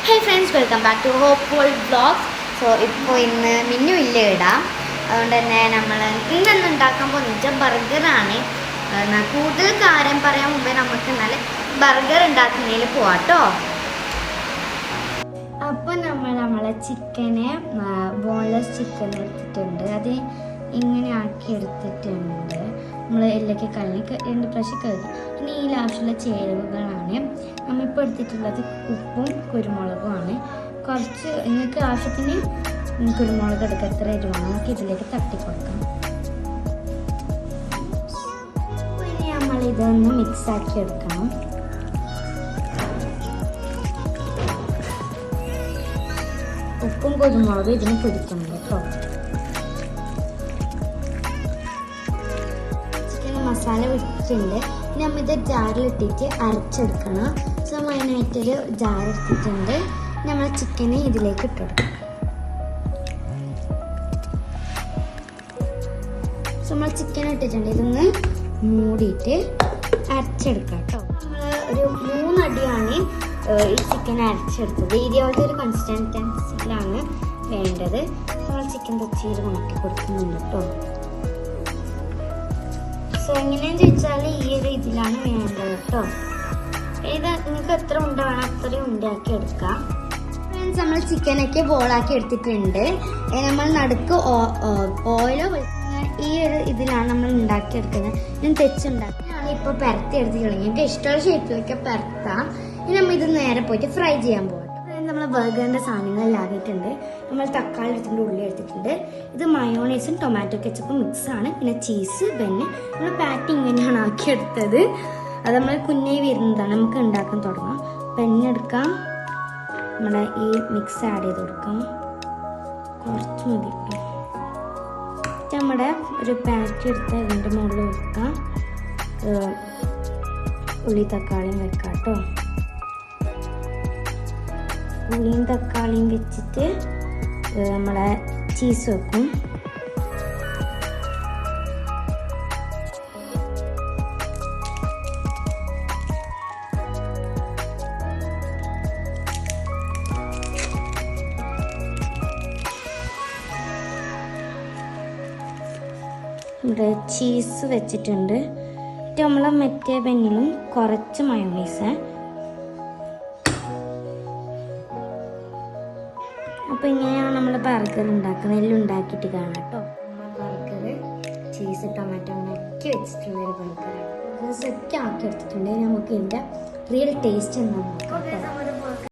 Hey friends, welcome back to Hopeful Vlogs. So, ഇപ്പോൾ ഇന്ന് മിന്നു ഇല്ല ഇടാം. അതുകൊണ്ട് തന്നെ നമ്മൾ ഇന്ന് ഉണ്ടാക്കാൻ പോകുന്നത് ബർഗറാണ്. കൂടുതൽ കാര്യം പറയാൻ മുമ്പേ നമുക്ക് നല്ല ബർഗർ ഉണ്ടാക്കുന്നതിൽ പോവാട്ടോ. അപ്പോൾ നമ്മളെ ചിക്കനെ ബോൺലെസ് ചിക്കൻ എടുത്തിട്ടുണ്ട്. അത് ഇങ്ങനെ ആക്കി എടുത്തിട്ടുണ്ട്. നമ്മൾ എല്ലൊക്കെ കഴുകി 2 പ്രാവശ്യം കഴുകി. ഇനി ഇതിൽ ആവശ്യമുള്ള ചേരുവകളാണ് നമ്മളിപ്പോൾ എടുത്തിട്ടുള്ളത്. ഉപ്പും കുരുമുളകുമാണ്. കുറച്ച് നിങ്ങൾക്ക് ആവശ്യത്തിന് കുരുമുളക് എടുക്കുക. എത്ര എരിവാണ് നമുക്ക് ഇതിലേക്ക് തട്ടിക്കൊടുക്കാം. ഇനി നമ്മളിതൊന്ന് മിക്സാക്കി എടുക്കണം. ഉപ്പും കുരുമുളകും ഇതിന് പിടിക്കണം കേട്ടോ. മസാല വെച്ചിട്ടുണ്ട്. നമ്മൾ ഇത് ജാറിലിട്ടിട്ട് അരച്ചെടുക്കണം. സോ അതിനായിട്ടൊരു ജാർ എടുത്തിട്ടുണ്ട്. നമ്മൾ ചിക്കനെ ഇതിലേക്ക് ഇട്ടെടുക്കും. സോ നമ്മൾ ചിക്കൻ ഇട്ടിട്ടുണ്ട്. ഇതൊന്ന് മൂടിയിട്ട് അരച്ചെടുക്കാം കേട്ടോ. നമ്മൾ ഒരു 3 അടിയാണ് ഈ ചിക്കൻ അരച്ചെടുത്തത്. ഇതേപോലത്തെ ഒരു കൺസിസ്റ്റൻസിയിലാണ് വേണ്ടത്. നമ്മൾ ചിക്കൻ തൊച്ചിയിൽ ഉണക്കി കൊടുക്കുന്നുണ്ട് കേട്ടോ. സോ എങ്ങനെയാന്ന് ചോദിച്ചാൽ ഈ ഒരു ഇതിലാണ് വേണ്ടത് കേട്ടോ. ഇത് നിങ്ങൾക്ക് എത്ര ഉണ്ട വേണം അത്രയും ഉണ്ടാക്കി എടുക്കാം. ഫ്രണ്ട്സ്, നമ്മൾ ചിക്കനൊക്കെ ബോളാക്കി എടുത്തിട്ടുണ്ട്. നമ്മൾ നടുക്ക് ഓയിലോ ഈ ഒരു ഇതിലാണ് നമ്മൾ ഉണ്ടാക്കിയെടുക്കുന്നത്. ഞാൻ തെച്ചുണ്ടാക്കിയാണ് ഇപ്പോൾ പരത്തി എടുത്തിട്ടുള്ളത്. നിങ്ങൾക്ക് ഇഷ്ടമുള്ള ഷേപ്പിലൊക്കെ പരത്താം. ഇനി നമ്മൾ ഇത് നേരെ പോയിട്ട് ഫ്രൈ ചെയ്യാൻ പോകാം. നമ്മൾ ബർഗറിൻ്റെ സാധനങ്ങളിലാക്കിയിട്ടുണ്ട്. നമ്മൾ തക്കാളി എടുത്തിട്ടുണ്ട്, ഉള്ളി എടുത്തിട്ടുണ്ട്. ഇത് മയോണൈസും ടൊമാറ്റോ കെച്ചപ്പും മിക്സാണ്. പിന്നെ ചീസ്. പിന്നെ നമ്മൾ പാറ്റി ഇങ്ങനെയാണ് ആക്കിയെടുത്തത്. അത് നമ്മൾ കുഞ്ഞേ വരുന്നതാണ്. നമുക്ക് ഉണ്ടാക്കാൻ തുടങ്ങാം. പെണ്ണെടുക്കാം. നമ്മളെ ഈ മിക്സ് ആഡ് ചെയ്ത് കൊടുക്കാം. കുറച്ച് മതി. നമ്മുടെ ഒരു പാറ്റി എടുത്ത് അതിൻ്റെ മുകളിൽ വെക്കാം. ഉള്ളി തക്കാളിയും വെക്കാം കേട്ടോ. ഉള്ളിയും തക്കാളിയും വെച്ചിട്ട് നമ്മളെ ചീസ് വെക്കും. ഇവിടെ ചീസ് വെച്ചിട്ടുണ്ട്. നമ്മളെ മറ്റേ പെന്നിലും കുറച്ച് മയോണൈസ്. അപ്പോൾ ഇങ്ങനെയാണ് നമ്മൾ ബർഗർ ഉണ്ടാക്കുന്നത്. എല്ലാം ഉണ്ടാക്കിയിട്ട് കാണാം കേട്ടോ. ബർഗർ ചീസ് ടൊമാറ്റോ അങ്ങനെയൊക്കെ വെച്ചിട്ടുള്ളൊരു ബർഗറാണ്. ഒക്കെ ആക്കി എടുത്തിട്ടുണ്ട്. നമുക്ക് ഇതിൻ്റെ റിയൽ ടേസ്റ്റ് എന്താണെന്ന് നോക്കാം കേട്ടോ.